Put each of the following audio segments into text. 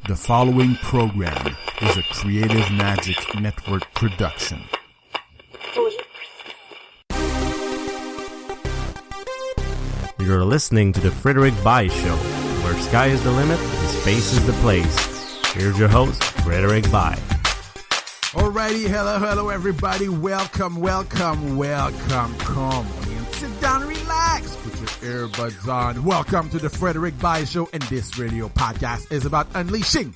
The following program is a Creative Magic Network production. You're listening to the Frederick Bai Show, where sky is the limit and space is the place. Here's your host, Frederick Bai. Alrighty, hello everybody. Welcome. Come in, sit down, relax, put your earbuds on. Welcome to the Frederick Bai Show, and this radio podcast is about unleashing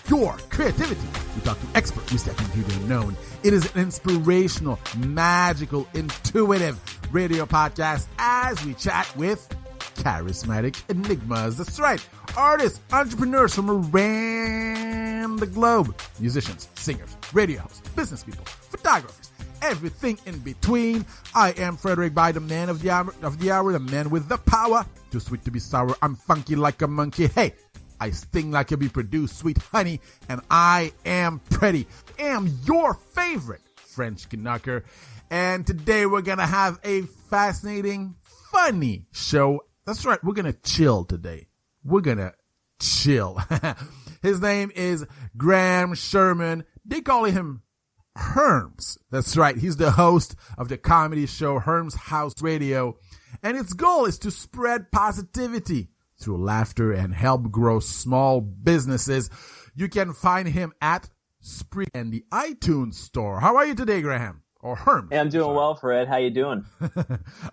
your creativity. We talk to experts, we step into the unknown. It is an inspirational, magical, intuitive radio podcast as we chat with charismatic enigmas. That's right. Artists, entrepreneurs from around the globe. Musicians, singers, radio hosts, business people, photographers, everything in between. I am Frederick Bai, the man of the hour, the man with the power. Too sweet to be sour. I'm funky like a monkey. Hey, I sting like a bee, produce sweet honey, and I am pretty. I am your favorite French-Canucker. And today we're going to have a fascinating, funny show. That's right. We're going to chill today. We're going to chill. His name is Sherman. They call him Hurrm. That's right. He's the host of the comedy show Hurrm's House Radio. And its goal is to spread positivity through laughter and help grow small businesses. You can find him at Spree and the iTunes store. How are you today, Graham? Or Hurrm? Hey, I'm doing well, Fred. How you doing?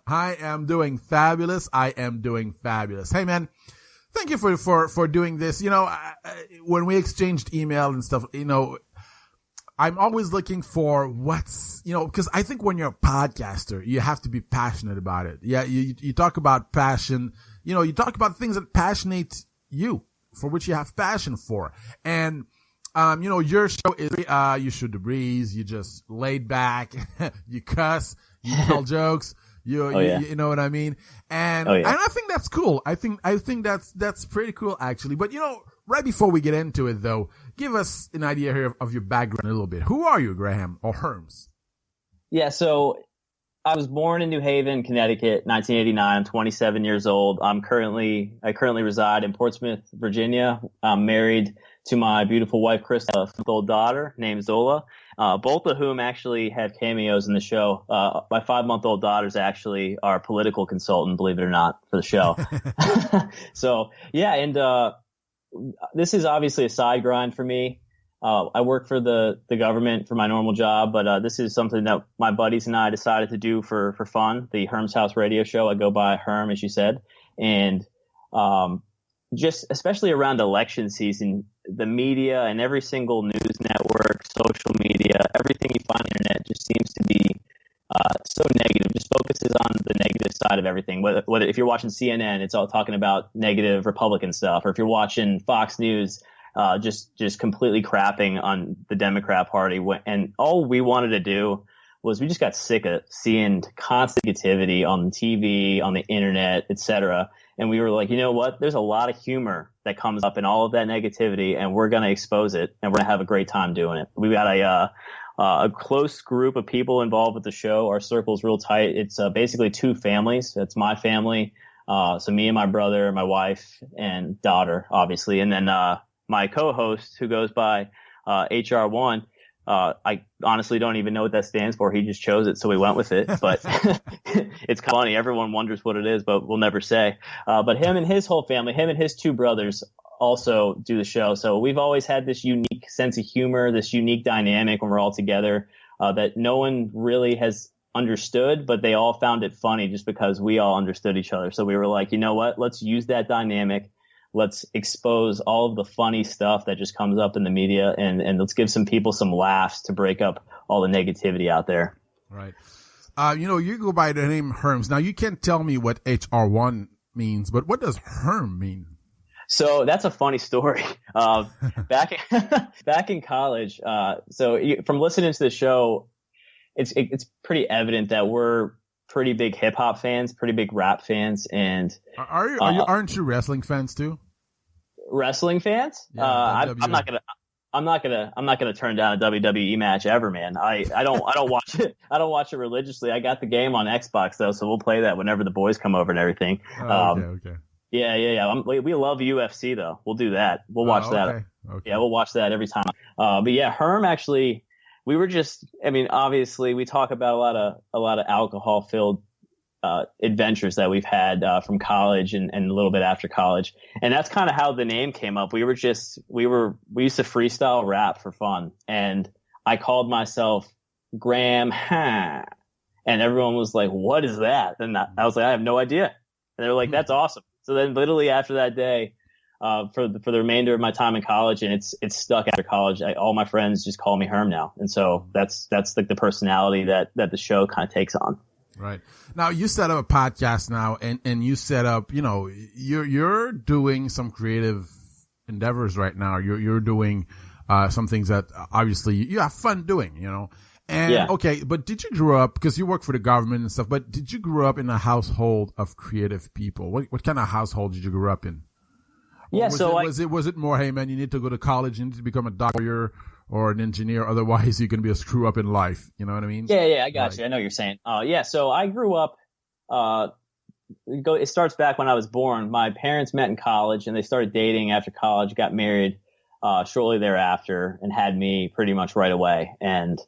I am doing fabulous. Hey, man, thank you for doing this. You know, when we exchanged email and stuff, you know, I'm always looking for what's, you know, because I think when you're a podcaster, you have to be passionate about it. Yeah, you talk about passion. You know, you talk about things that passionate you, for which you have passion for. And you know, your show is, you shoot the breeze, you just laid back, you cuss, you tell jokes, you know what I mean? And, and I think that's cool. I think that's pretty cool, actually. But, you know, right before we get into it, though, give us an idea here of your background a little bit. Who are you, Graham, or Hurrm? Yeah, so I was born in New Haven, Connecticut, 1989. I'm 27 years old. I currently reside in Portsmouth, Virginia. I'm married to my beautiful wife, Chris, a 5-month-old daughter named Zola, both of whom actually have cameos in the show. My 5-month-old daughter's actually our political consultant, believe it or not, for the show. So, yeah, and this is obviously a side grind for me. I work for the government for my normal job, but this is something that my buddies and I decided to do for fun, the Hurrm's House Radio Show. I go by Hurrm, as you said. And just especially around election season, the media and every single news network, social media, everything you find on the internet just seems to be so negative. Just focuses on the negative side of everything. Whether if you're watching CNN, it's all talking about negative Republican stuff, or if you're watching Fox News, just completely crapping on the Democrat Party. And all we wanted to do was we just got sick of seeing constant negativity on TV, on the internet, etc. And we were like, you know what? There's a lot of humor that comes up in all of that negativity, and we're going to expose it, and we're going to have a great time doing it. We've got a close group of people involved with the show. Our circle's real tight. It's basically 2 families. It's my family, so me and my brother, my wife, and daughter, obviously, and then my co-host, who goes by HR1. I honestly don't even know what that stands for. He just chose it, so we went with it. But it's kind of funny. Everyone wonders what it is, but we'll never say. But him and his whole family, him and his 2 brothers also do the show. So we've always had this unique sense of humor, this unique dynamic when we're all together that no one really has understood, but they all found it funny just because we all understood each other. So we were like, you know what? Let's use that dynamic. Let's expose all of the funny stuff that just comes up in the media, and let's give some people some laughs to break up all the negativity out there. Right. You know, you go by the name Hurrm. Now, you can't tell me what HR1 means, but what does Hurrm mean? So that's a funny story. Back in college, from listening to the show, it's pretty evident that we're pretty big hip hop fans, pretty big rap fans, and aren't you wrestling fans too? Wrestling fans? Yeah, I'm not gonna turn down a WWE match ever, man. I don't watch it. I don't watch it religiously. I got the game on Xbox though, so we'll play that whenever the boys come over and everything. Okay. Yeah. We love UFC though. We'll do that. We'll watch that. Okay. Yeah, we'll watch that every time. But yeah, Hurrm actually, we were just, I mean, obviously we talk about a lot of alcohol filled adventures that we've had from college and a little bit after college. And that's kind of how the name came up. We used to freestyle rap for fun. And I called myself Graham, and everyone was like, what is that? And I was like, I have no idea. And they were like, that's awesome. So then literally after that day, for the remainder of my time in college, and it's stuck after college, all my friends just call me Hurrm now. And so that's like the personality that the show kind of takes on. Right. Now you set up a podcast now and you set up, you're doing some creative endeavors right now. You're doing, some things that obviously you have fun doing, And yeah. Okay, but did you grow up, because you work for the government and stuff, but did you grow up in a household of creative people? What kind of household did you grow up in? Yeah, Was it more, hey man, you need to go to college, you need to become a doctor or an engineer, otherwise you're going to be a screw up in life. You know what I mean? Yeah, I got you. I know what you're saying. So I grew up, it starts back when I was born. My parents met in college and they started dating after college, got married, shortly thereafter, and had me pretty much right away. And,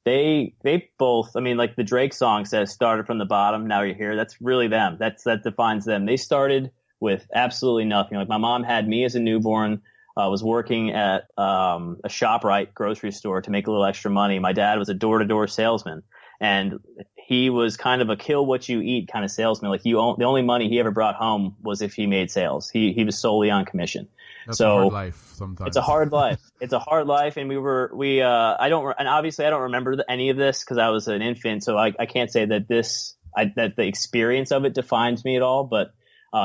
they both, I mean, like the Drake song says, started from the bottom, now you're here. That's really them. That defines them. They started with absolutely nothing. Like my mom had me as a newborn, was working at a ShopRite grocery store to make a little extra money. My dad was a door-to-door salesman, and he was kind of a kill what you eat kind of salesman. Like the only money he ever brought home was if he made sales. He was solely on commission. That's a hard life sometimes. It's a hard life. It's a hard life, and obviously I don't remember any of this because I was an infant, so I can't say that that the experience of it defines me at all. But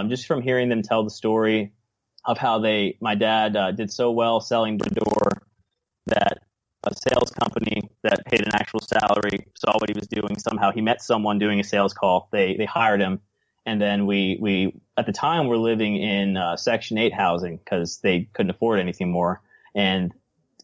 just from hearing them tell the story of how my dad did so well selling door to door that a sales company that paid an actual salary saw what he was doing. Somehow he met someone doing a sales call. They hired him. And then we at the time were living in Section 8 housing because they couldn't afford anything more. And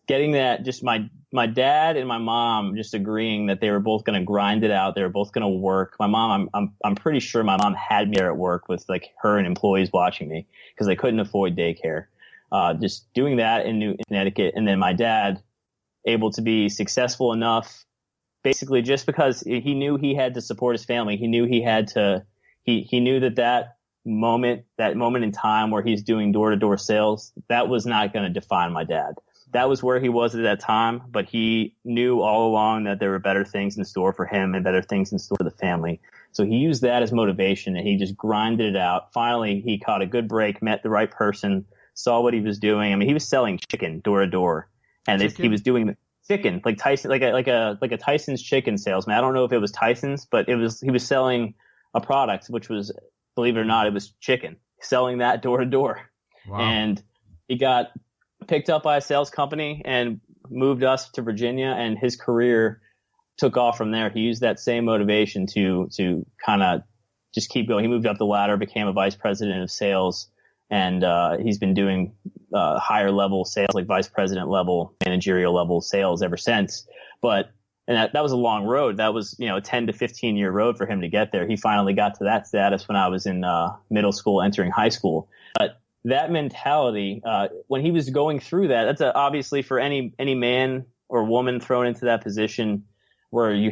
getting that, just my dad and my mom just agreeing that they were both going to grind it out. They were both going to work. My mom, I'm pretty sure my mom had me there at work with like her and employees watching me because they couldn't afford daycare. Just doing that in Connecticut. And then my dad able to be successful enough, basically just because he knew he had to support his family. He knew he had to. He knew that moment in time where he's doing door-to-door sales, that was not going to define my dad. That was where he was at that time, but he knew all along that there were better things in store for him and better things in store for the family. So he used that as motivation and he just grinded it out. Finally, he caught a good break, met the right person, saw what he was doing. I mean, he was selling chicken door to door, and he was doing chicken like Tyson, like a Tyson's chicken salesman. I don't know if it was Tyson's, but he was selling a product, which was, believe it or not, it was chicken, selling that door to door. Wow. And he got picked up by a sales company and moved us to Virginia, and his career took off from there. He used that same motivation to kind of just keep going. He moved up the ladder, became a vice president of sales, and he's been doing higher level sales, like vice president level, managerial level sales ever since. And that was a long road. That was, a 10 to 15 year road for him to get there. He finally got to that status when I was in middle school, entering high school. But that mentality, when he was going through that, that's obviously for any man or woman thrown into that position where you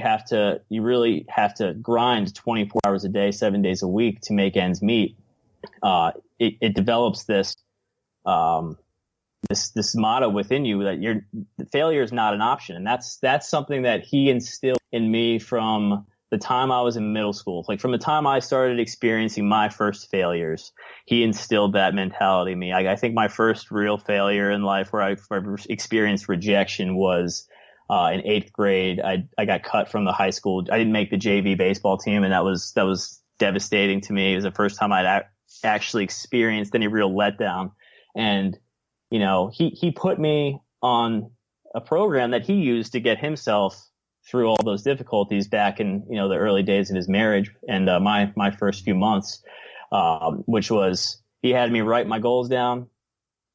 really have to grind 24 hours a day, 7 days a week to make ends meet. It develops this motto within you that failure is not an option. And that's something that he instilled in me from the time I was in middle school. Like from the time I started experiencing my first failures, he instilled that mentality in me. I think my first real failure in life where I experienced rejection was in 8th grade. I got cut from the high school. I didn't make the JV baseball team, and that was devastating to me. It was the first time I'd actually experienced any real letdown. And he put me on a program that he used to get himself through all those difficulties back in, the early days of his marriage and my first few months, which was he had me write my goals down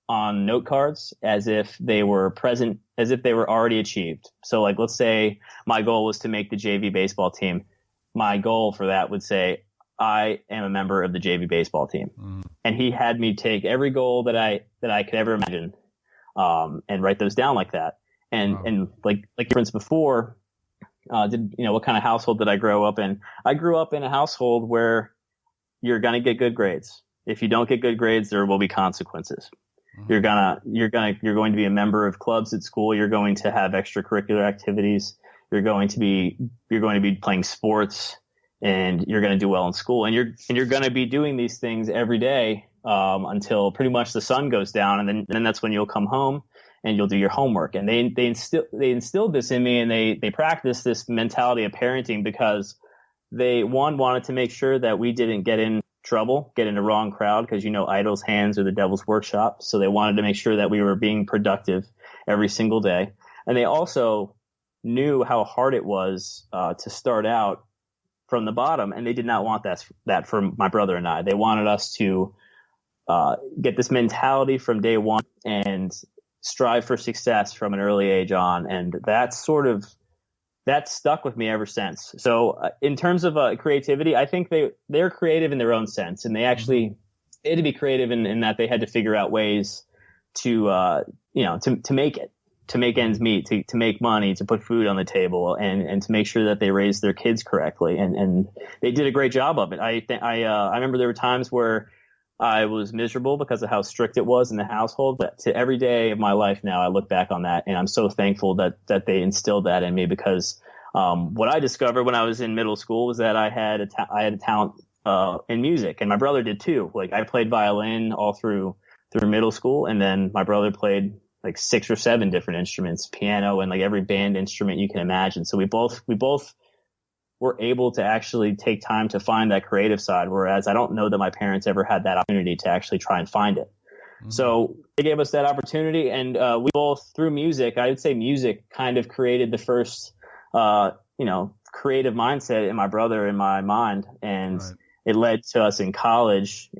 on note cards as if they were present, as if they were already achieved. So like, let's say my goal was to make the JV baseball team. My goal for that would say, I am a member of the JV baseball team. And he had me take every goal that I could ever imagine, and write those down like that. And like friends before, what kind of household did I grow up in? I grew up in a household where you're going to get good grades. If you don't get good grades, there will be consequences. You're going to be a member of clubs at school. You're going to have extracurricular activities. You're going to be playing sports, and you're going to do well in school. And you're going to be doing these things every day, until pretty much the sun goes down. And then that's when you'll come home and you'll do your homework. And they instilled this in me, and they practiced this mentality of parenting because they wanted to make sure that we didn't get in trouble, get in the wrong crowd, because idle's hands are the devil's workshop. So they wanted to make sure that we were being productive every single day. And they also knew how hard it was to start out from the bottom, and they did not want that for my brother and I. They wanted us to get this mentality from day one and strive for success from an early age on, and that stuck with me ever since. So in terms of creativity, I think they're creative in their own sense, and they actually had to be creative in that they had to figure out ways to make ends meet, to make money, to put food on the table, and to make sure that they raised their kids correctly, and they did a great job of it. I remember there were times where I was miserable because of how strict it was in the household, but to every day of my life now, I look back on that, and I'm so thankful that they instilled that in me, because what I discovered when I was in middle school was that I had a talent in music, and my brother did too. Like, I played violin all through middle school, and then my brother played like 6 or 7 different instruments, piano, and like every band instrument you can imagine. So we both were able to actually take time to find that creative side, whereas I don't know that my parents ever had that opportunity to actually try and find it. So they gave us that opportunity, and we both, through music, I would say music kind of created the first, creative mindset in my brother and my mind, and it led to us in college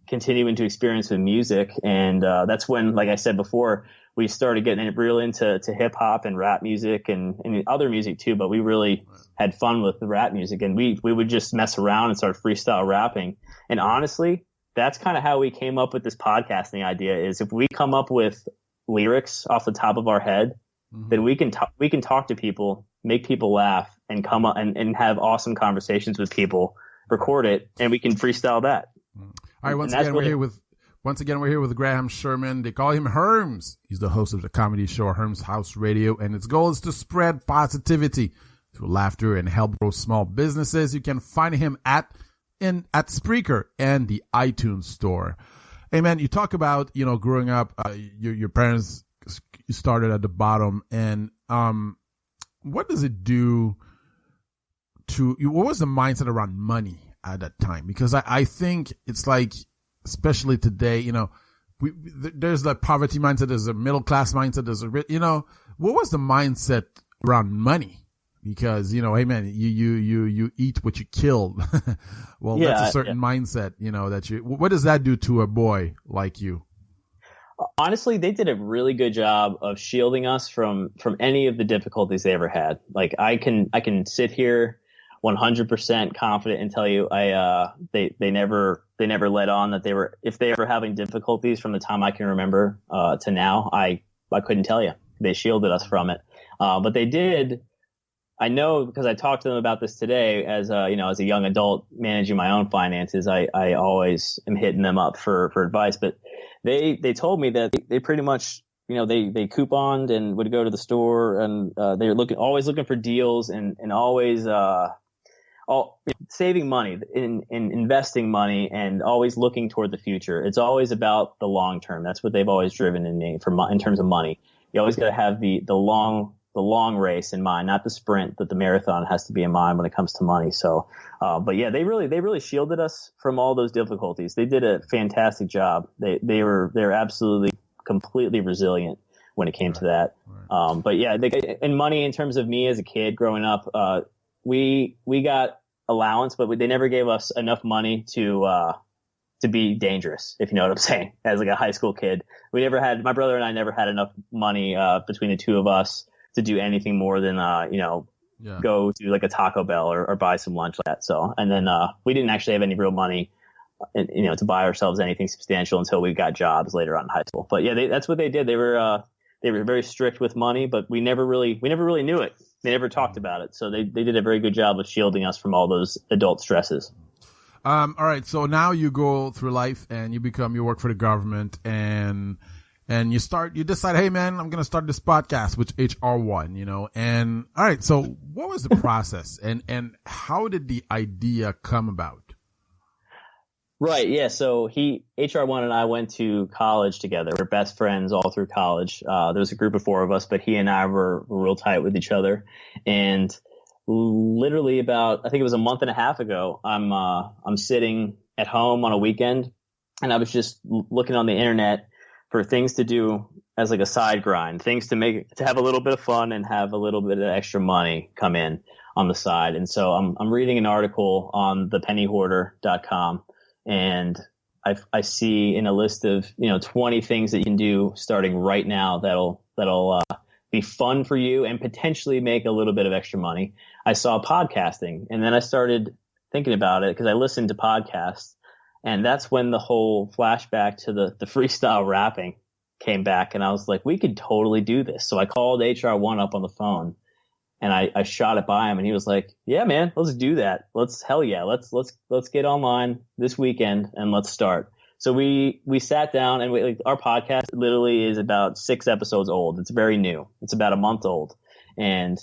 continuing to experience with music, and that's when, like I said before, we started getting real into hip hop and rap music and other music too. But we really had fun with the rap music, and we would just mess around and start freestyle rapping. And honestly, that's kind of how we came up with this podcasting idea. Is if we come up with lyrics off the top of our head, then we can talk to people, make people laugh, and come up and have awesome conversations with people, record it, and we can freestyle that. All right, once again, we're here with Graham Sherman. They call him Hurrms. He's the host of the comedy show Hurrm's House Radio, and its goal is to spread positivity through laughter and help grow small businesses. You can find him at Spreaker and the iTunes store. Hey, man, you talk about, growing up, your parents started at the bottom, and what does it do to you? What was the mindset around money at that time? Because I think it's like, especially today, there's the poverty mindset, there's a middle class mindset, there's what was the mindset around money? Because, hey man, you eat what you killed. Well, yeah, that's a certain mindset, what does that do to a boy like you? Honestly, they did a really good job of shielding us from any of the difficulties they ever had. Like, I can sit here 100% confident and tell you, they never let on that if they were having difficulties from the time I can remember to now. I couldn't tell you. They shielded us from it, but they did. I know, because I talked to them about this today. As a young adult managing my own finances, I always am hitting them up for advice. But they told me that they pretty much, they couponed and would go to the store, and they were always looking for deals, and always saving money, in investing money, and always looking toward the future. It's always about the long term. That's what they've always driven in me in terms of money. You always got to have the long race in mind, not the sprint, but the marathon has to be in mind when it comes to money. So, but yeah, they really shielded us from all those difficulties. They did a fantastic job. They're absolutely completely resilient when it came to that. Right. But yeah, and money, in terms of me as a kid growing up, we got allowance, but they never gave us enough money to be dangerous, if you know what I'm saying. As like a high school kid, my brother and I never had enough money between the two of us to do anything more than go to like a Taco Bell or buy some lunch like that. So, and then we didn't actually have any real money, to buy ourselves anything substantial until we got jobs later on in high school. But yeah, that's what they did. They were very strict with money, but we never really knew it. They never talked about it. So they did a very good job of shielding us from all those adult stresses. All right. So now you go through life and you work for the government and you decide, hey man, I'm going to start this podcast with HR1, and all right. So what was the process and how did the idea come about? Right. Yeah. So HR1 and I went to college together. We're best friends all through college. There was a group of 4 of us, but he and I were real tight with each other. And literally I think it was a month and a half ago, I'm sitting at home on a weekend and I was just looking on the internet for things to do as like a side grind, things to have a little bit of fun and have a little bit of extra money come in on the side. And so I'm reading an article on thepennyhoarder.com. And I see in a list of 20 things that you can do starting right now that'll be fun for you and potentially make a little bit of extra money. I saw podcasting, and then I started thinking about it because I listened to podcasts, and that's when the whole flashback to the freestyle rapping came back, and I was like, we could totally do this. So I called HR1 up on the phone. And I shot it by him, and he was like, "Yeah, man, let's do that. Let's get online this weekend and let's start." So we sat down, and our podcast literally is about 6 episodes old. It's very new. It's about a month old, and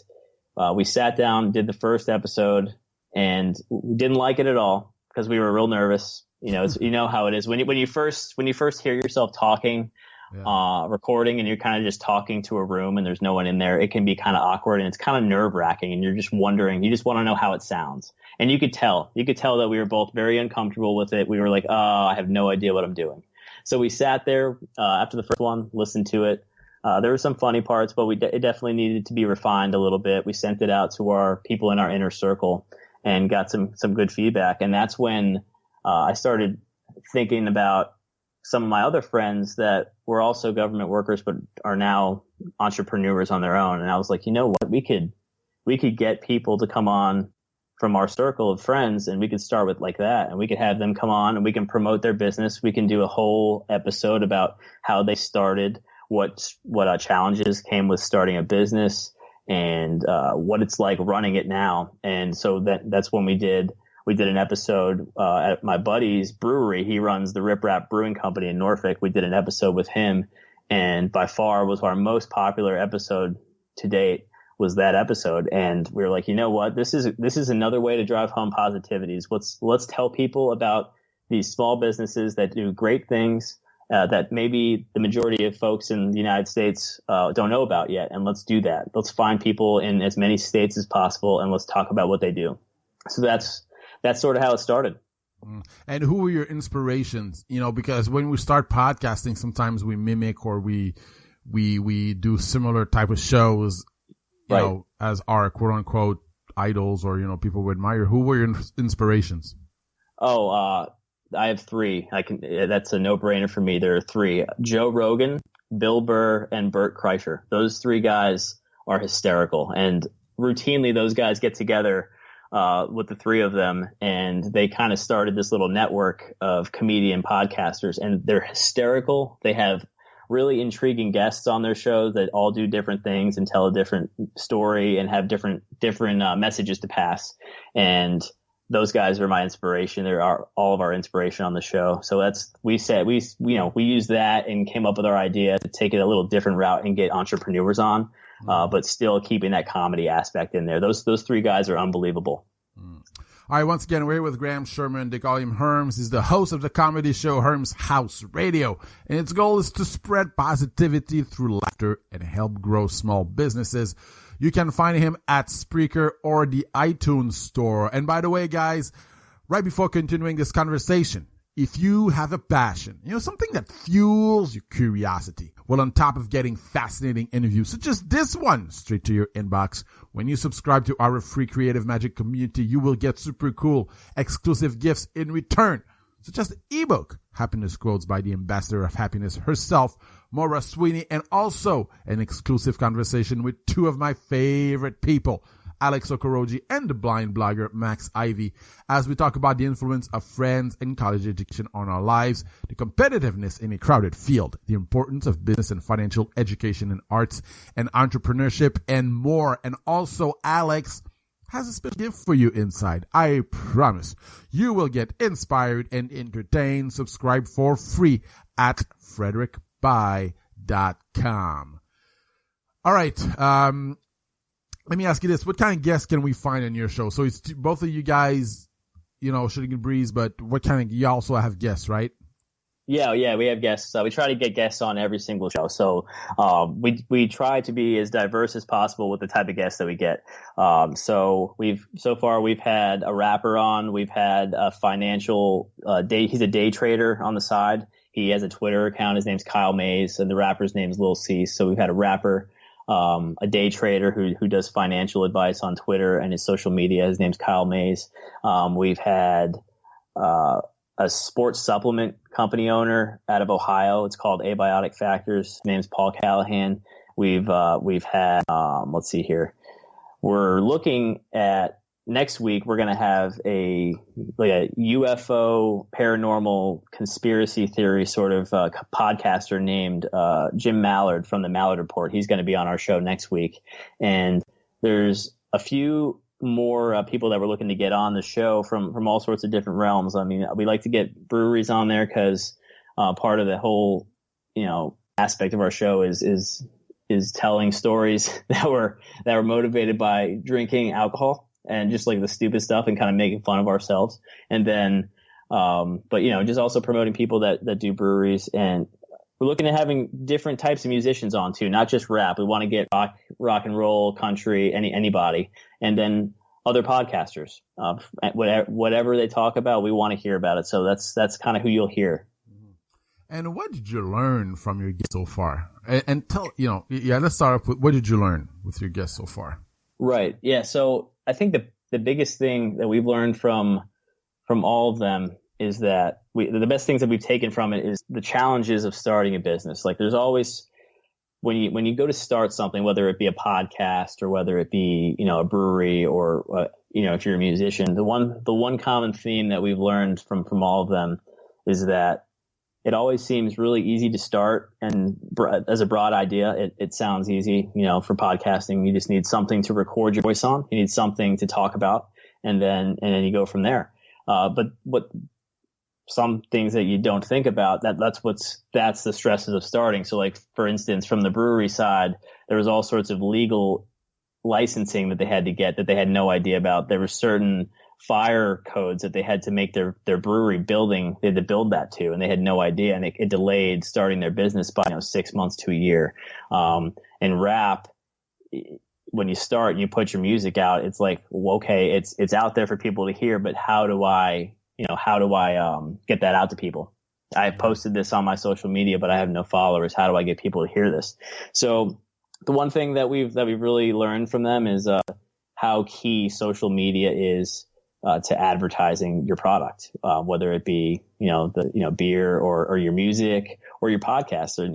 we sat down, did the first episode, and we didn't like it at all because we were real nervous. How it is when you first hear yourself talking. Yeah. Recording and you're kind of just talking to a room and there's no one in there. It can be kind of awkward and it's kind of nerve wracking and you're just wondering, you just want to know how it sounds. And you could tell that we were both very uncomfortable with it. We were like, I have no idea what I'm doing. So we sat there, after the first one, listened to it. There were some funny parts, but it definitely needed to be refined a little bit. We sent it out to our people in our inner circle and got some good feedback. And that's when, I started thinking about some of my other friends that were also government workers, but are now entrepreneurs on their own. And I was like, you know what? We could get people to come on from our circle of friends and we could start with like that. And we could have them come on and we can promote their business. We can do a whole episode about how they started, what challenges came with starting a business and, what it's like running it now. And so that's when we did an episode at my buddy's brewery. He runs the Rip Rap Brewing Company in Norfolk. We did an episode with him, and by far was our most popular episode to date was that episode. And we were like, you know what? This is another way to drive home positivities. Let's tell people about these small businesses that do great things that maybe the majority of folks in the United States don't know about yet. And let's do that. Let's find people in as many states as possible, and let's talk about what they do. So that's sort of how it started. And who were your inspirations? Because when we start podcasting, sometimes we mimic or we do similar type of shows, you as our quote unquote idols or, people we admire. Who were your inspirations? I have 3. That's a no brainer for me. There are 3: Joe Rogan, Bill Burr, and Bert Kreischer. Those 3 guys are hysterical. And routinely those guys get together with the 3 of them, and they kind of started this little network of comedian podcasters, and they're hysterical. They have really intriguing guests on their shows that all do different things and tell a different story and have different messages to pass. And those guys are my inspiration. They are all of our inspiration on the show. So we used that and came up with our idea to take it a little different route and get entrepreneurs on. But still keeping that comedy aspect in there. Those 3 guys are unbelievable. All right, once again, we're here with Graham Sherman. They call him Hurrm. He's the host of the comedy show Hurrm's House Radio. And its goal is to spread positivity through laughter and help grow small businesses. You can find him at Spreaker or the iTunes store. And by the way, guys, right before continuing this conversation, if you have a passion, something that fuels your curiosity, well, on top of getting fascinating interviews such as this one straight to your inbox, when you subscribe to our free Creative Magic community, you will get super cool exclusive gifts in return, such as the ebook, Happiness Quotes by the Ambassador of Happiness herself, Maura Sweeney, and also an exclusive conversation with 2 of my favorite people, Alex Okoroji, and the blind blogger Max Ivy, as we talk about the influence of friends and college education on our lives, the competitiveness in a crowded field, the importance of business and financial education in arts and entrepreneurship, and more. And also, Alex has a special gift for you inside. I promise you will get inspired and entertained. Subscribe for free at frederickby.com. All right. Let me ask you this. What kind of guests can we find on your show? So it's both of you guys, shooting a breeze, but what kind of, you also have guests, right? Yeah, we have guests. We try to get guests on every single show. So we try to be as diverse as possible with the type of guests that we get. So far we've had a rapper on. We've had a financial he's a day trader on the side. He has a Twitter account. His name's Kyle Mays, and the rapper's name is Lil C. So we've had a rapper, a day trader who does financial advice on Twitter and his social media. His name's Kyle Mays. We've had a sports supplement company owner out of Ohio. It's called Abiotic Factors. His name's Paul Callahan. We've had let's see here. We're looking at next week. We're going to have a UFO paranormal conspiracy theory sort of podcaster named Jim Mallard from the Mallard Report. He's going to be on our show next week. And there's a few more people that we're looking to get on the show from all sorts of different realms. I mean, we like to get breweries on there because part of the whole aspect of our show is telling stories that were motivated by drinking alcohol and just like the stupid stuff and kind of making fun of ourselves. And then but just also promoting people that do breweries. And we're looking at having different types of musicians on too, not just rap. We want to get rock and roll, country, anybody, and then other podcasters. Whatever they talk about, we want to hear about it. So that's kind of who you'll hear. And what did you learn from your guests so far? And tell let's start off with what did you learn with your guests so far? Right. Yeah. So I think the biggest thing that we've learned from all of them is that the best things that we've taken from it is the challenges of starting a business. Like there's always, when you go to start something, whether it be a podcast or whether it be, a brewery or, if you're a musician, the one common theme that we've learned from all of them is that it always seems really easy to start. And as a broad idea, it sounds easy. For podcasting, you just need something to record your voice on. You need something to talk about, and then you go from there. But some things that you don't think about, that's the stresses of starting. So like, for instance, from the brewery side, there was all sorts of legal licensing that they had to get that they had no idea about. There were certain fire codes that they had to make their brewery building. They had to build that too, and they had no idea. And it delayed starting their business by 6 months to a year. And rap, when you start and you put your music out, it's like, well, okay, it's out there for people to hear, but how do I get that out to people? I posted this on my social media, but I have no followers. How do I get people to hear this? So the one thing that we've really learned from them is how key social media is to advertising your product, whether it be beer or your music or your podcast, or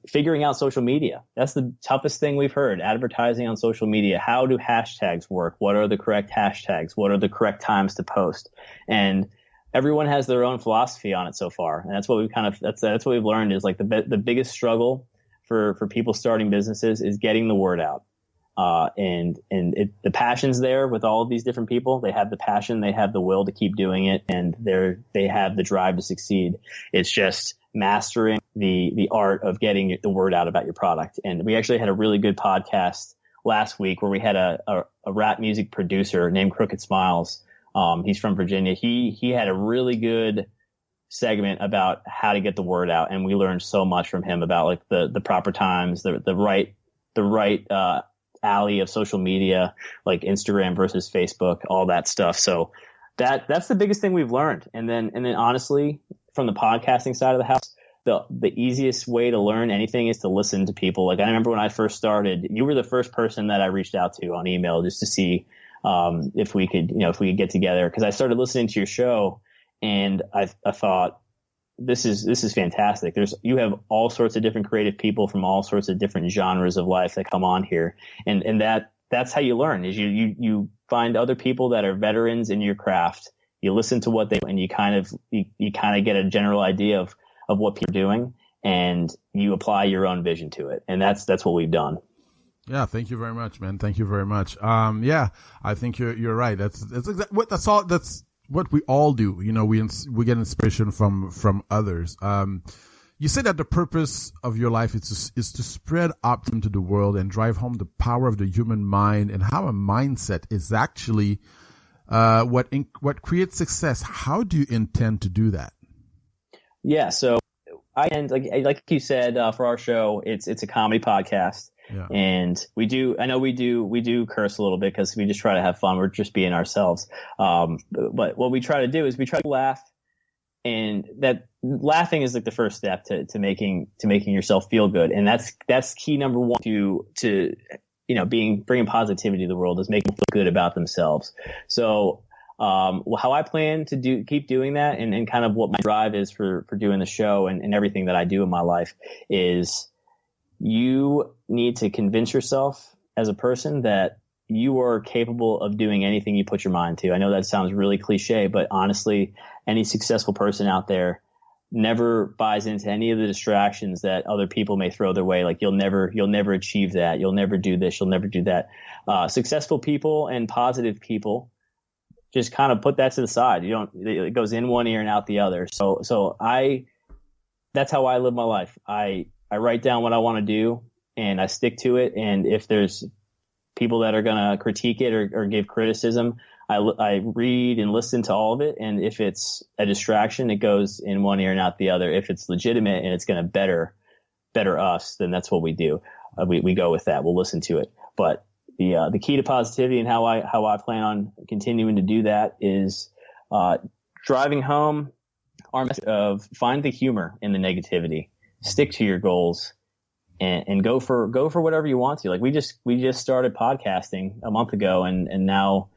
figuring out social media. That's the toughest thing we've heard. Advertising on social media. How do hashtags work? What are the correct hashtags? What are the correct times to post? And everyone has their own philosophy on it so far. And that's what that's what we've learned is like the biggest struggle for people starting businesses is getting the word out. The passion's there with all of these different people. They have the passion, they have the will to keep doing it, and they have the drive to succeed. It's just mastering the art of getting the word out about your product. And we actually had a really good podcast last week where we had a rap music producer named Crooked Smiles. He's from Virginia. He had a really good segment about how to get the word out, and we learned so much from him about like the proper times, the right alley of social media, like Instagram versus Facebook, all that stuff. So that's the biggest thing we've learned. And then honestly, from the podcasting side of the house, the easiest way to learn anything is to listen to people. Like I remember when I first started, you were the first person that I reached out to on email just to see if we could get together, because I started listening to your show and I thought, this is fantastic. You have all sorts of different creative people from all sorts of different genres of life that come on here. And that that's how you learn, is you find other people that are veterans in your craft. You listen to what they do, and you kind of get a general idea of what people are doing, and you apply your own vision to it. And that's what we've done. Yeah, thank you very much, man. Thank you very much. Yeah, I think you're right. That's what we all do. You know, we get inspiration from others. You said that the purpose of your life is to spread optimism to the world and drive home the power of the human mind, and how a mindset is actually what creates success. How do you intend to do that? Yeah, so like you said, for our show, it's a comedy podcast. Yeah. And we do curse a little bit because we just try to have fun. We're just being ourselves. But what we try to do is we try to laugh, and that laughing is like the first step to making yourself feel good. And that's key number one to bringing positivity to the world, is making people feel good about themselves. So, how I plan to keep doing that, and kind of what my drive is for doing the show and everything that I do in my life, is you need to convince yourself as a person that you are capable of doing anything you put your mind to. I know that sounds really cliche, but honestly, any successful person out there never buys into any of the distractions that other people may throw their way. Like, you'll never achieve that. You'll never do this. You'll never do that. Successful people and positive people just kind of put that to the side. It goes in one ear and out the other. So that's how I live my life. I write down what I want to do, and I stick to it. And if there's people that are going to critique it or give criticism, I read and listen to all of it. And if it's a distraction, it goes in one ear and out the other. If it's legitimate and it's going to better us, then that's what we do. We go with that. We'll listen to it. But the key to positivity, and how I plan on continuing to do that, is driving home our message of find the humor in the negativity, stick to your goals, and go for whatever you want to. Like, we just started podcasting a month ago, and now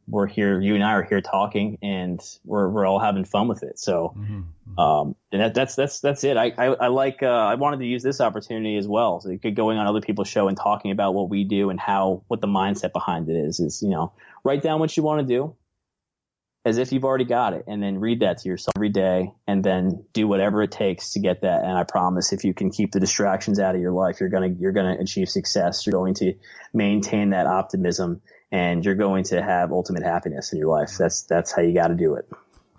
we're here. You and I are here talking, and we're all having fun with it. So, and that's it. I wanted to use this opportunity as well. So, going on other people's show and talking about what we do and what the mindset behind it is, write down what you want to do as if you've already got it, and then read that to yourself every day, and then do whatever it takes to get that. And I promise, if you can keep the distractions out of your life, you're gonna achieve success. You're going to maintain that optimism, and you're going to have ultimate happiness in your life. That's how you got to do it.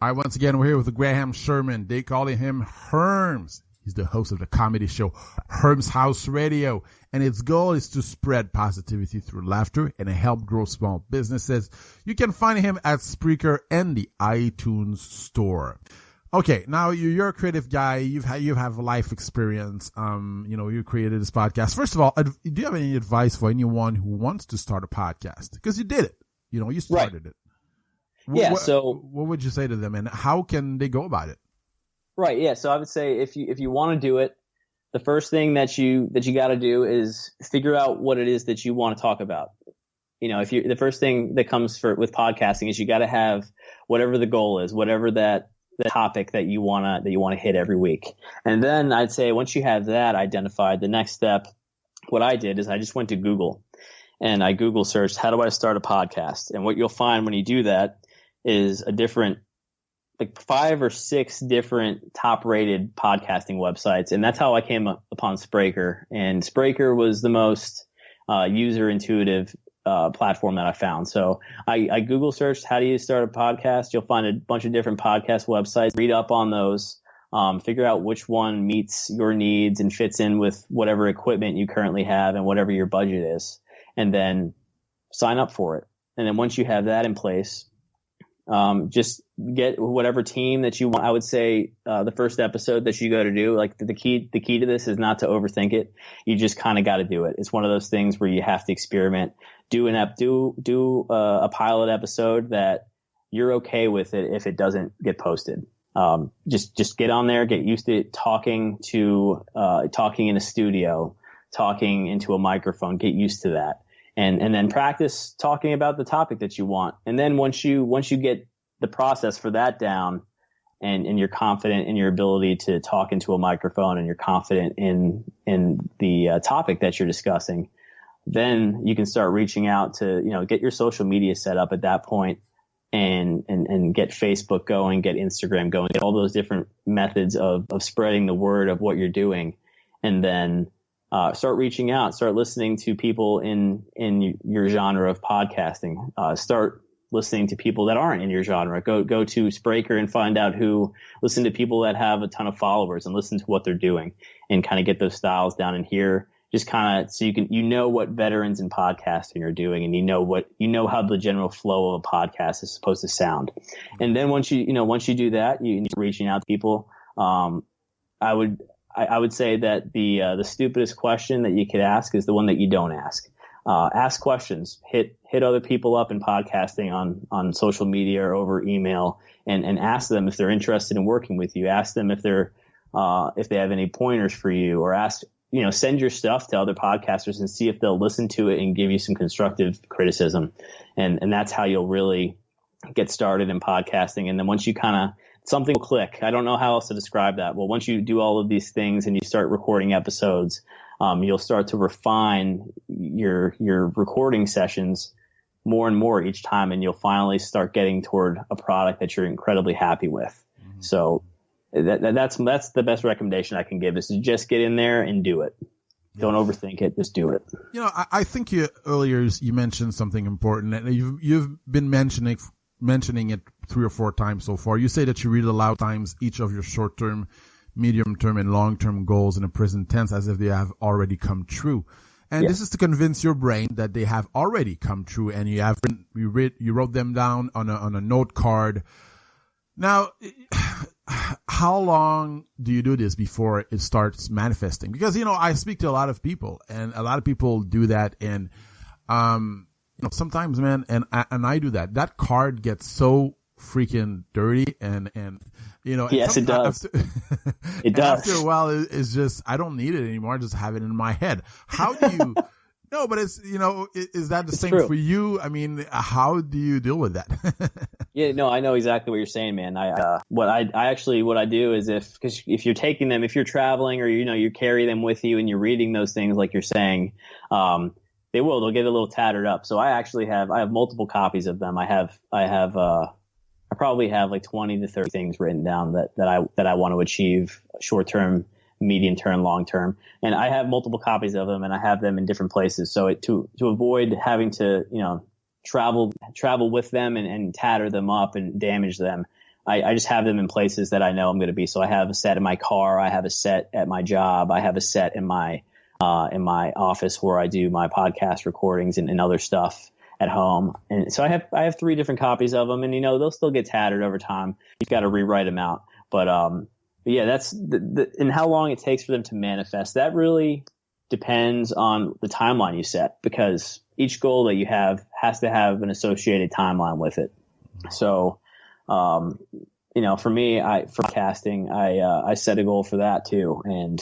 All right, once again, we're here with Graham Sherman. They call him Hurrm. He's the host of the comedy show Hurrm's House Radio, and its goal is to spread positivity through laughter and help grow small businesses. You can find him at Spreaker and the iTunes Store. Okay, now you're a creative guy. You have life experience. You created this podcast. First of all, do you have any advice for anyone who wants to start a podcast? Because you did it. You started it. Yeah. So what would you say to them, and how can they go about it? Right. Yeah. So I would say if you want to do it, the first thing that you got to do is figure out what it is that you want to talk about. The first thing that comes with podcasting is you got to have whatever the goal is, whatever the topic that you want to hit every week. And then I'd say once you have that identified, the next step, what I did is I just went to Google, and I Google searched, how do I start a podcast? And what you'll find when you do that is like 5 or 6 different top-rated podcasting websites, and that's how I came upon Spreaker. And Spreaker was the most user-intuitive platform that I found. So I Google searched, how do you start a podcast? You'll find a bunch of different podcast websites. Read up on those, figure out which one meets your needs and fits in with whatever equipment you currently have and whatever your budget is, and then sign up for it. And then once you have that in place, just get whatever team that you want. I would say the first episode that you go to do, like the key to this is not to overthink it. You just kind of got to do it. It's one of those things where you have to experiment. Do a pilot episode that you're okay with it if it doesn't get posted. Just get on there, get used to talking in a studio, talking into a microphone. Get used to that. And then practice talking about the topic that you want. And then once you get the process for that down, and you're confident in your ability to talk into a microphone, and you're confident in the topic that you're discussing, then you can start reaching out to, get your social media set up at that point and get Facebook going, get Instagram going, get all those different methods of spreading the word of what you're doing. And then start reaching out, start listening to people in your genre of podcasting. Start listening to people that aren't in your genre. Go to Spreaker and find out listen to people that have a ton of followers and listen to what they're doing and kind of get those styles down in here. Just kind of so you know what veterans in podcasting are doing, and you know how the general flow of a podcast is supposed to sound. And then once you do that, you're reaching out to people. I would say that the stupidest question that you could ask is the one that you don't ask. Ask questions. Hit other people up in podcasting on social media or over email, and ask them if they're interested in working with you. Ask them if they have any pointers for you, or send your stuff to other podcasters and see if they'll listen to it and give you some constructive criticism. And that's how you'll really get started in podcasting. And then once you something will click. I don't know how else to describe that. Well, once you do all of these things and you start recording episodes, you'll start to refine your recording sessions more and more each time. And you'll finally start getting toward a product that you're incredibly happy with. Mm-hmm. So that's the best recommendation I can give, is to just get in there and do it. Don't overthink it. Just do it. I think earlier you mentioned something important, and you've been mentioning it 3 or 4 times so far. You say that you read aloud times each of your short-term, medium-term, and long-term goals in the present tense as if they have already come true. And This is to convince your brain that they have already come true, and you wrote them down on a note card. Now, how long do you do this before it starts manifesting? Because, I speak to a lot of people, and a lot of people do that. And, sometimes, man, and I do that. That card gets so freaking dirty and yes, it does. It does. After a while, it's just, I don't need it anymore. I just have it in my head. How do you, no, but it's, is that the same true for you? I mean, how do you deal with that? Yeah, no, I know exactly what you're saying, man. What I do is if you're taking them, if you're traveling, or, you carry them with you and you're reading those things, like you're saying, they'll get a little tattered up. So I have multiple copies of them. I probably have like 20 to 30 things written down that I want to achieve short term, medium term, long term. And I have multiple copies of them, and I have them in different places. So to avoid having to, travel with them and tatter them up and damage them, I just have them in places that I know I'm going to be. So I have a set in my car. I have a set at my job. I have a set in my office where I do my podcast recordings and other stuff at home. And so I have 3 different copies of them, and they'll still get tattered over time. You've got to rewrite them out. But yeah, that's and how long it takes for them to manifest. That really depends on the timeline you set, because each goal that you have has to have an associated timeline with it. So, for me, for podcasting, I set a goal for that too. And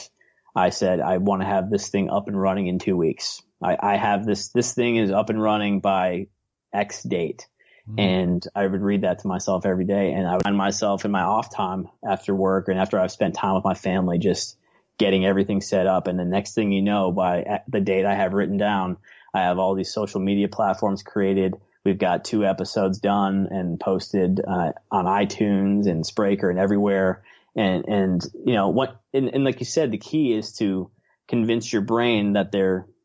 I said, I want to have this thing up and running in 2 weeks. I have this thing is up and running by X date. Mm-hmm. And I would read that to myself every day. And I would find myself in my off time after work and after I've spent time with my family, just getting everything set up. And the next thing you know, by the date I have written down, I have all these social media platforms created. We've got 2 episodes done and posted on iTunes and Spreaker and everywhere. And like you said, the key is to convince your brain that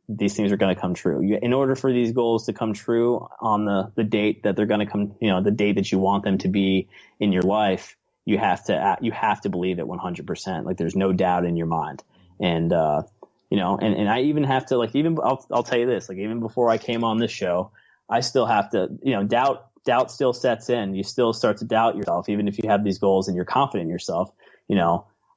these things are going to come true. In order for these goals to come true on the date that they're going to come, the date that you want them to be in your life, you have to believe it 100%. Like there's no doubt in your mind. And, and I even have to I'll tell you this, like even before I came on this show, I still have to, doubt still sets in. You still start to doubt yourself, even if you have these goals and you're confident in yourself.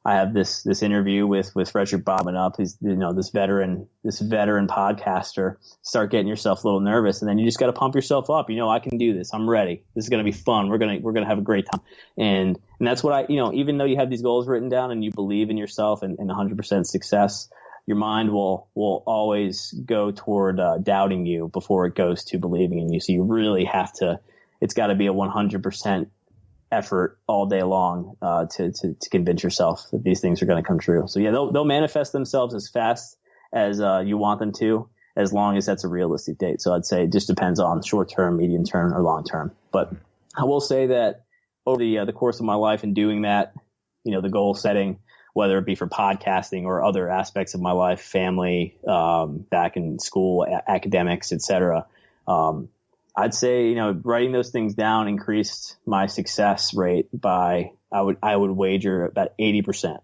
I have this interview with Frederick Bobbing up. He's, this veteran podcaster. Start getting yourself a little nervous, and then you just got to pump yourself up. I can do this. I'm ready. This is going to be fun. We're going to have a great time. And that's what even though you have these goals written down and you believe in yourself and 100% success, your mind will always go toward doubting you before it goes to believing in you. So you really have to. It's got to be a 100% effort all day long to convince yourself that these things are going to come true. So yeah, they'll manifest themselves as fast as you want them to, as long as that's a realistic date. So I'd say it just depends on short term, medium term, or long term. But I will say that over the course of my life and doing that, the goal setting, whether it be for podcasting or other aspects of my life, family, back in school, academics, etc. I'd say, writing those things down increased my success rate by, I would wager about 80%.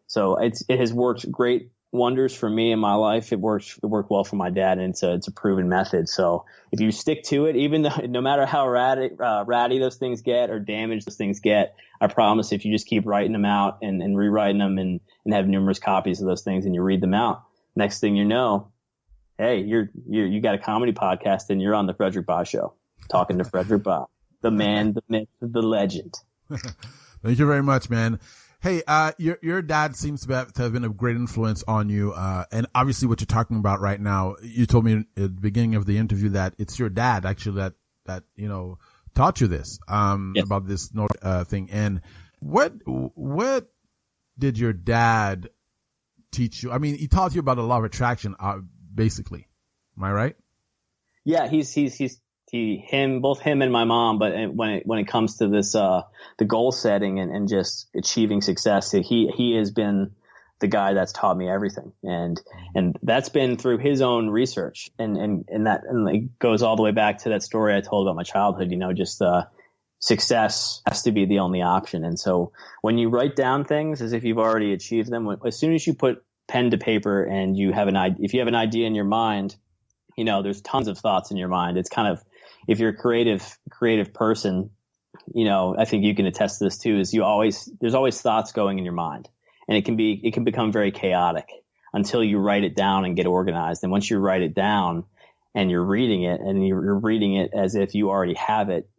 So it has worked great wonders for me in my life. It worked well for my dad, and it's a proven method. So if you stick to it, even though, no matter how ratty those things get or damaged those things get, I promise if you just keep writing them out and rewriting them and have numerous copies of those things and you read them out, next thing you know, hey, you got a comedy podcast and you're on the Frederick Bye Show, talking to Frederick Bye, the man, the myth, the legend. Thank you very much, man. Hey, your dad seems to have been a great influence on you. And obviously what you're talking about right now, you told me at the beginning of the interview that it's your dad actually that taught you this, Yes. about this thing. And what did your dad teach you? I mean, he taught you about the law of attraction, basically. Am I right? Yeah, both him and my mom. But when it comes to this, the goal setting and just achieving success, he has been the guy that's taught me everything. And that's been through his own research. And it goes all the way back to that story I told about my childhood, success has to be the only option. And so when you write down things as if you've already achieved them, as soon as you put pen to paper and if you have an idea in your mind, there's tons of thoughts in your mind. It's kind of, if you're a creative person, I think you can attest to this too, is there's always thoughts going in your mind, and it can become very chaotic until you write it down and get organized. And once you write it down and you're reading it and you're reading it as if you already have it,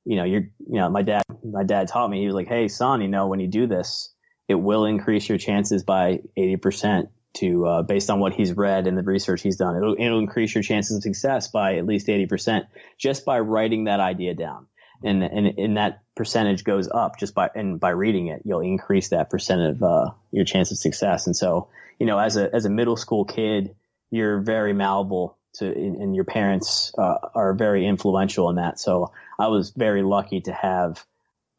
my dad taught me, he was like, hey son, when you do this, it will increase your chances by 80% to, based on what he's read and the research he's done. It'll increase your chances of success by at least 80% just by writing that idea down. And that percentage goes up just by reading it, you'll increase that percent of, your chance of success. And so, as a middle school kid, you're very malleable and your parents, are very influential in that. So I was very lucky to have,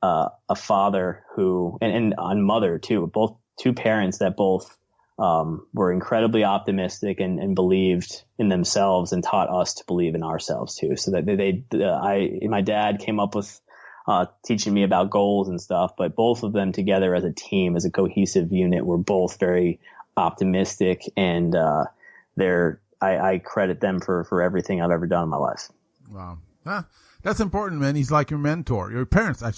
a father who, and a mother too, both two parents that both, were incredibly optimistic and believed in themselves and taught us to believe in ourselves too. So that my dad came up with, teaching me about goals and stuff, but both of them together as a team, as a cohesive unit, were both very optimistic, and, I credit them for everything I've ever done in my life. Wow. That's important, man. He's like your mentor. Your parents are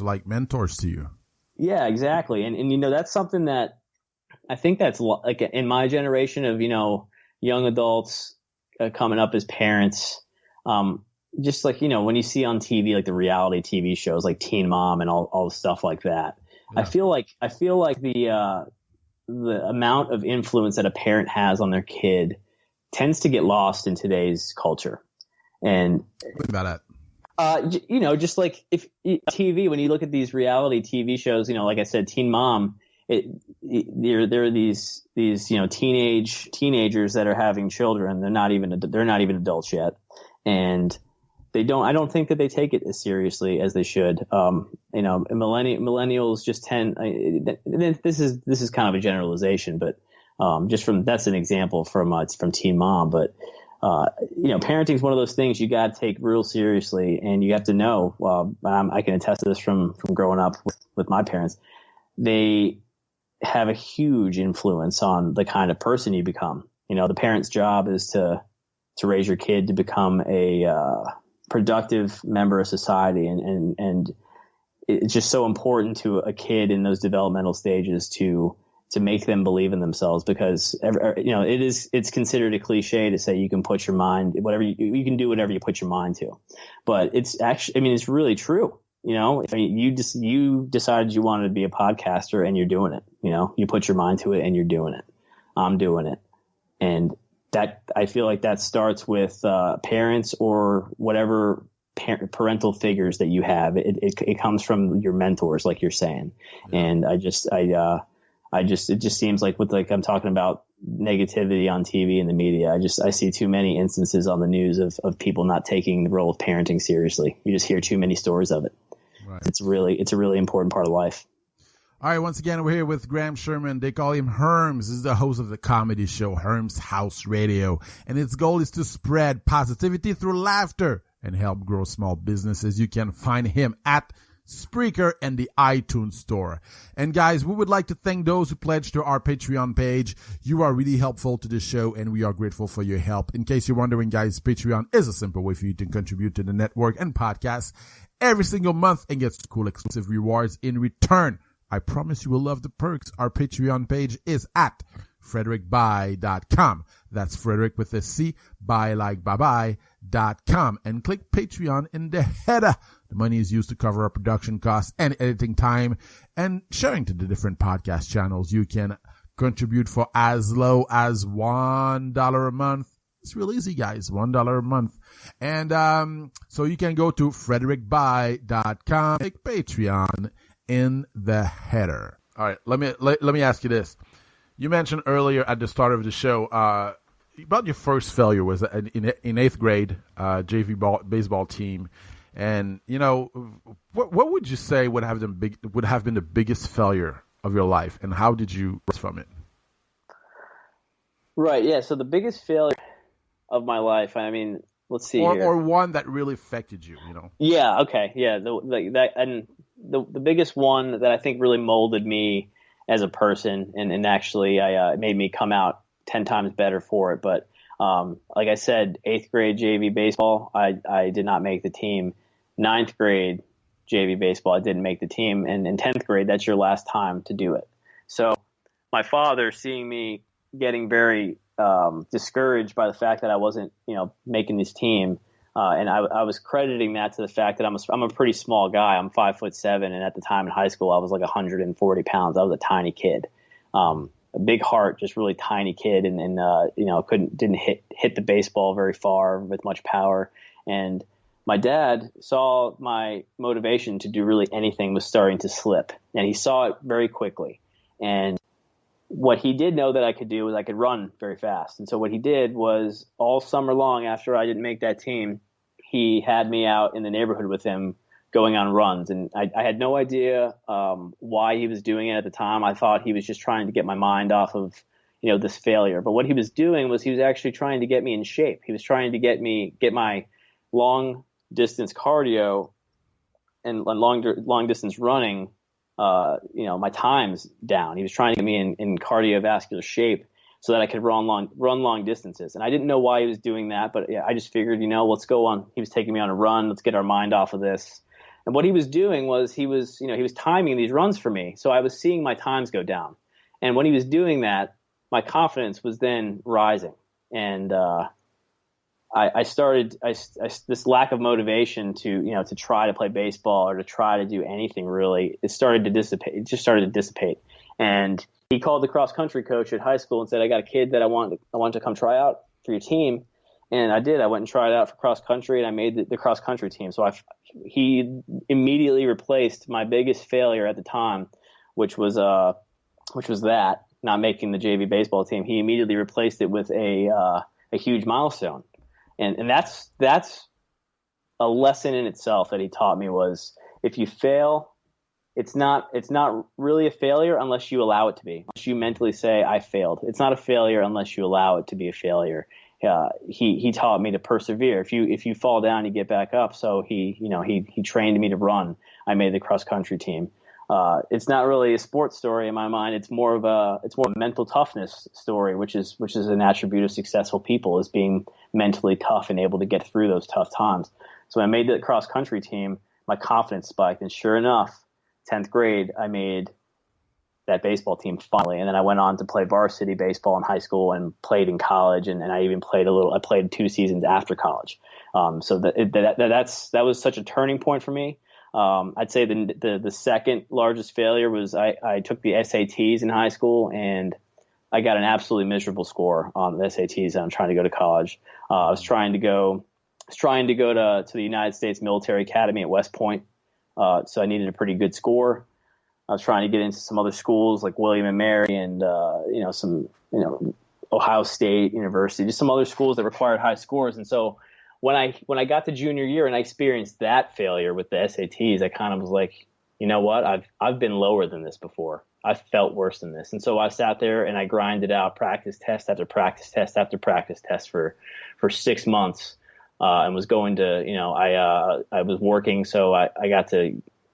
like mentors to you. Yeah, exactly. And that's something that I think that's like in my generation of, young adults coming up as parents, just like, when you see on TV, like the reality TV shows like Teen Mom and all the stuff like that. Yeah. I feel like the amount of influence that a parent has on their kid tends to get lost in today's culture. And what about that? Just like if TV, when you look at these reality TV shows, like I said, Teen Mom, there are these teenagers that are having children. They're not even adults yet, and I don't think that they take it as seriously as they should. Millennials just tend. This is kind of a generalization, but that's an example from Teen Mom, but. Parenting is one of those things you got to take real seriously, and you have to know. I can attest to this from growing up with my parents. They have a huge influence on the kind of person you become. The parent's job is to raise your kid to become a productive member of society, and it's just so important to a kid in those developmental stages to make them believe in themselves, because it's considered a cliche to say you can put your mind, whatever you can do whatever you put your mind to, but it's actually, it's really true. You decided you wanted to be a podcaster and you're doing it. You put your mind to it and you're doing it. I'm doing it. And that, I feel like that starts with parents or whatever parental figures that you have. It comes from your mentors, like you're saying. Yeah. And it just seems like I'm talking about negativity on TV and the media. I see too many instances on the news of people not taking the role of parenting seriously. You just hear too many stories of it. Right. It's a really important part of life. All right, once again, we're here with Graham Sherman. They call him Hurrm. This is the host of the comedy show, Hurrm's House Radio. And its goal is to spread positivity through laughter and help grow small businesses. You can find him at Spreaker and the iTunes store. And guys, we would like to thank those who pledged to our Patreon page. You are really helpful to the show, and we are grateful for your help. In case you're wondering, guys, Patreon is a simple way for you to contribute to the network and podcast every single month and get cool exclusive rewards in return. I promise you will love the perks. Our Patreon page is at frederickbuy.com. That's Frederick with a C, buy like bye-bye.com. And click Patreon in the header. The money is used to cover our production costs and editing time and sharing to the different podcast channels. You can contribute for as low as $1 a month. It's real easy, guys. $1 a month. And so you can go to frederickbuy.com, click Patreon in the header. All right, let me ask you this. You mentioned earlier at the start of the show about your first failure was in eighth grade, JV baseball team, and you know what would you say would have been the biggest failure of your life, and how did you rise from it? Right. Yeah. So the biggest failure of my life. I mean, let's see here. Or one that really affected you. You know. Yeah. Okay. Yeah. The biggest one that I think really molded me as a person and actually it made me come out 10 times better for it. But like I said, 8th grade JV baseball, I did not make the team. 9th grade JV baseball, I didn't make the team. And in 10th grade, that's your last time to do it. So my father, seeing me getting very discouraged by the fact that I wasn't, making this team, and I was crediting that to the fact that I'm a pretty small guy. I'm 5'7", and at the time in high school I was like 140 pounds. I was a tiny kid, a big heart, just really tiny kid, and didn't hit the baseball very far with much power. And my dad saw my motivation to do really anything was starting to slip, and he saw it very quickly. And what he did know that I could do was I could run very fast. And so what he did was all summer long after I didn't make that team, he had me out in the neighborhood with him going on runs. And I had no idea why he was doing it at the time. I thought he was just trying to get my mind off of, this failure. But what he was doing was he was actually trying to get me in shape. He was trying to get my long distance cardio and long distance running, my times down. He was trying to get me in cardiovascular shape so that I could run long distances. And I didn't know why he was doing that, but I just figured, let's go on. He was taking me on a run. Let's get our mind off of this. And what he was doing was he was timing these runs for me. So I was seeing my times go down. And when he was doing that, my confidence was then rising. And I started this lack of motivation to try to play baseball or to try to do anything really. It started to dissipate. It just started to dissipate. And he called the cross country coach at high school and said, "I got a kid that I want to come try out for your team." And I did. I went and tried out for cross country, and I made the cross country team. So he immediately replaced my biggest failure at the time, which was that not making the JV baseball team. He immediately replaced it with a huge milestone. And that's a lesson in itself that he taught me was if you fail, it's not really a failure unless you allow it to be. Unless you mentally say I failed. It's not a failure unless you allow it to be a failure. He taught me to persevere. If you fall down, you get back up. So he trained me to run. I made the cross country team. It's not really a sports story in my mind. It's more of a mental toughness story, which is an attribute of successful people, is being mentally tough and able to get through those tough times. So when I made the cross country team, my confidence spiked, and sure enough, 10th grade, I made that baseball team finally. And then I went on to play varsity baseball in high school and played in college. And I even played I played 2 seasons after college. So that was such a turning point for me. I'd say the second largest failure was I took the SATs in high school, and I got an absolutely miserable score on the SATs. And I'm trying to go to college. I was trying to go to the United States Military Academy at West Point. So I needed a pretty good score. I was trying to get into some other schools like William and Mary and some Ohio State University, just some other schools that required high scores. And so when I got to junior year and I experienced that failure with the SATs, I kind of was like, you know what? I've been lower than this before. I felt worse than this. And so I sat there and I grinded out practice test after practice test after practice test for 6 months, and was going to, I was working. So I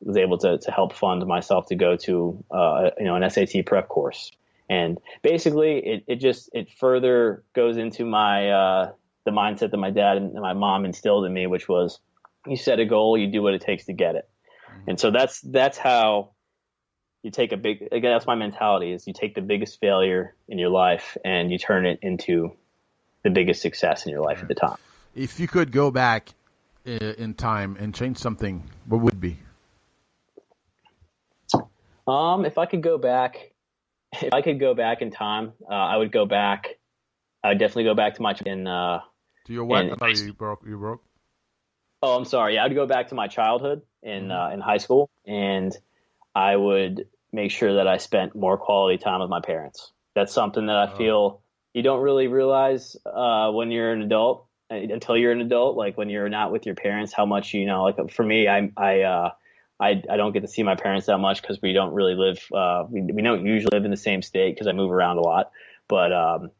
was able to help fund myself to go to, an SAT prep course. And basically it further goes into my, the mindset that my dad and my mom instilled in me, which was, you set a goal, you do what it takes to get it. Mm-hmm. And so that's how you take that's my mentality, is you take the biggest failure in your life and you turn it into the biggest success in your life at the time. If you could go back in time and change something, what would it be? If I could go back in time, I would go back. I would definitely go back to my to your what? I thought you broke. Oh, I'm sorry. Yeah, I would go back to my childhood in high school, and I would make sure that I spent more quality time with my parents. That's something that I feel you don't really realize when you're an adult, until you're an adult. Like when you're not with your parents, how much Like for me, I don't get to see my parents that much because we don't really live. We don't usually live in the same state because I move around a lot. But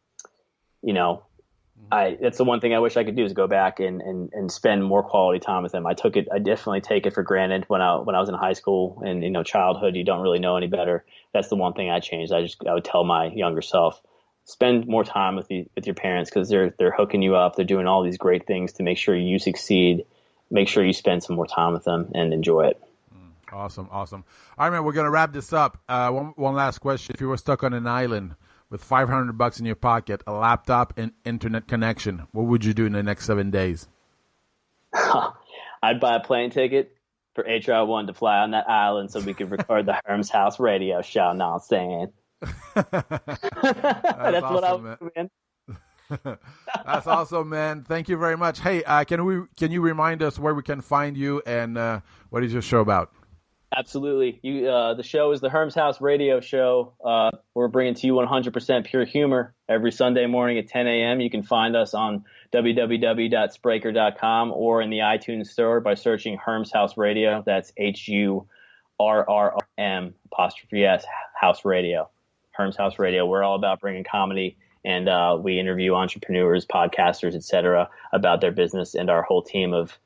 that's the one thing I wish I could do, is go back and spend more quality time with them. I definitely take it for granted when I was in high school and, childhood, you don't really know any better. That's the one thing I changed. I would tell my younger self, spend more time with your parents, because they're hooking you up. They're doing all these great things to make sure you succeed. Make sure you spend some more time with them and enjoy it. Awesome. All right, man, we're going to wrap this up. One last question. If you were stuck on an island with $500 in your pocket, a laptop, and internet connection, what would you do in the next 7 days? I'd buy a plane ticket for HR1 to fly on that island so we could record the Hurrm's House radio show. No, I'm saying. That's awesome, what I would do, man. That's awesome, man. Thank you very much. Hey, can you remind us where we can find you, and what is your show about? Absolutely. The show is the Hurrm's House radio show. We're bringing to you 100% pure humor every Sunday morning at 10 a.m. You can find us on www.spreaker.com or in the iTunes store by searching Hurrm's House Radio. That's HURRM ' House Radio. Hurrm's House Radio. We're all about bringing comedy, and we interview entrepreneurs, podcasters, etc. about their business, and our whole team of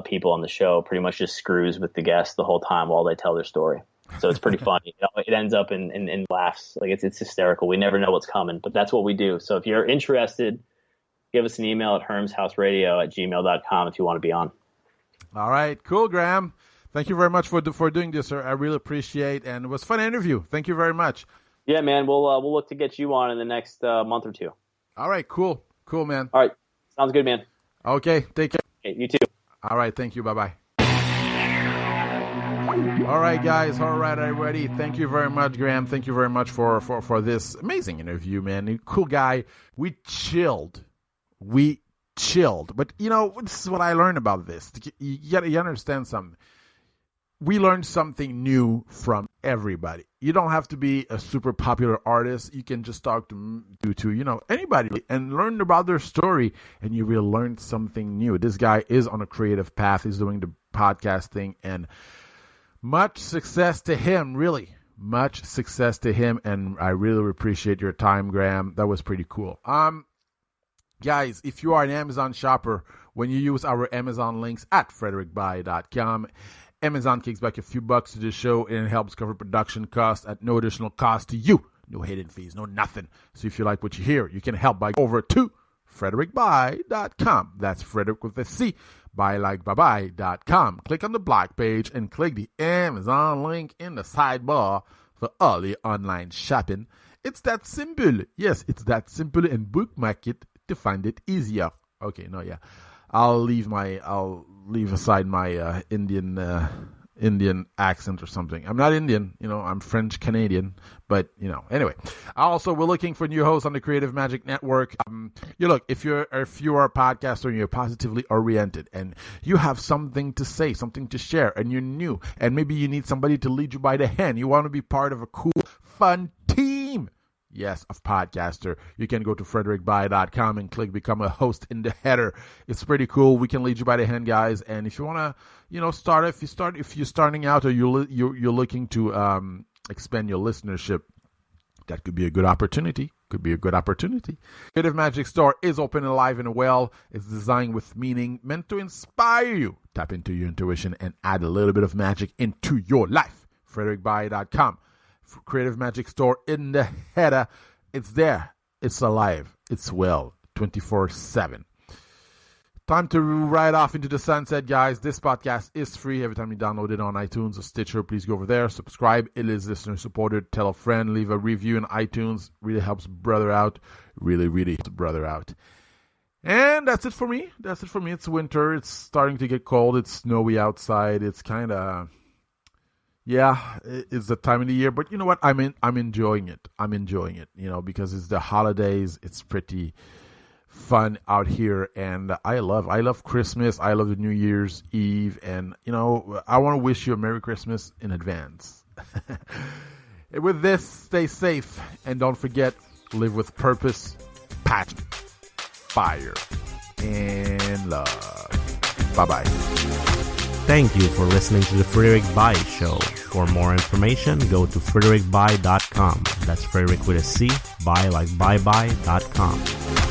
people on the show pretty much just screws with the guests the whole time while they tell their story. So it's pretty funny. It ends up in laughs. Like it's hysterical. We never know what's coming, but that's what we do. So if you're interested, give us an email at hermshouseradio@gmail.com if you want to be on. All right. Cool, Graham. Thank you very much for doing this, sir. I really appreciate it, and it was a fun interview. Thank you very much. Yeah, man. We'll look to get you on in the next month or two. All right. Cool, man. All right. Sounds good, man. Okay. Take care. Okay, you too. All right. Thank you. Bye-bye. All right, guys. All right, everybody. Thank you very much, Graham. Thank you very much for this amazing interview, man. Cool guy. We chilled. But, this is what I learned about this. You understand something. We learned something new from everybody. You don't have to be a super popular artist. You can just talk to anybody and learn about their story, and you will learn something new. This guy is on a creative path. He's doing the podcast thing, and much success to him, really. Much success to him, and I really appreciate your time, Graham. That was pretty cool. Guys, if you are an Amazon shopper, when you use our Amazon links at frederickbuy.com, Amazon kicks back a few bucks to the show, and it helps cover production costs at no additional cost to you. No hidden fees, no nothing. So if you like what you hear, you can help by over to frederickbuy.com. That's Frederick with a C, buy.com. Click on the black page and click the Amazon link in the sidebar for all your online shopping. It's that simple. Yes, it's that simple, and bookmark it to find it easier. Okay, no, yeah. I'll leave aside my Indian accent or something. I'm not Indian, I'm French-Canadian, but anyway. Also, we're looking for new hosts on the Creative Magic Network. If you are a podcaster and you're positively oriented and you have something to say, something to share, and you're new, and maybe you need somebody to lead you by the hand, you want to be part of a cool, fun team. Yes, of podcaster. You can go to frederickby.com and click become a host in the header. It's pretty cool. We can lead you by the hand, guys. And if you want to, start, if you're starting out or you're looking to expand your listenership, that could be a good opportunity. Creative Magic Store is open and alive and well. It's designed with meaning, meant to inspire you. Tap into your intuition and add a little bit of magic into your life. frederickby.com. Creative Magic Store in the header. It's there. It's alive. It's well. 24/7. Time to ride off into the sunset, guys. This podcast is free every time you download it on iTunes or Stitcher. Please go over there, subscribe. It is listener supported. Tell a friend, leave a review in iTunes. Really helps brother out. Really helps brother out. And that's it for me. It's winter. It's starting to get cold. It's snowy outside. It's kind of, it's the time of the year. But you know what? I'm enjoying it. Because it's the holidays. It's pretty fun out here, and I love Christmas. I love the New Year's Eve, and I want to wish you a Merry Christmas in advance. With this, stay safe, and don't forget, live with purpose, passion, fire, and love. Bye-bye. Thank you for listening to the Frederick By Show. For more information, go to frederickby.com. That's Frederick with a C, by like bye-bye.com.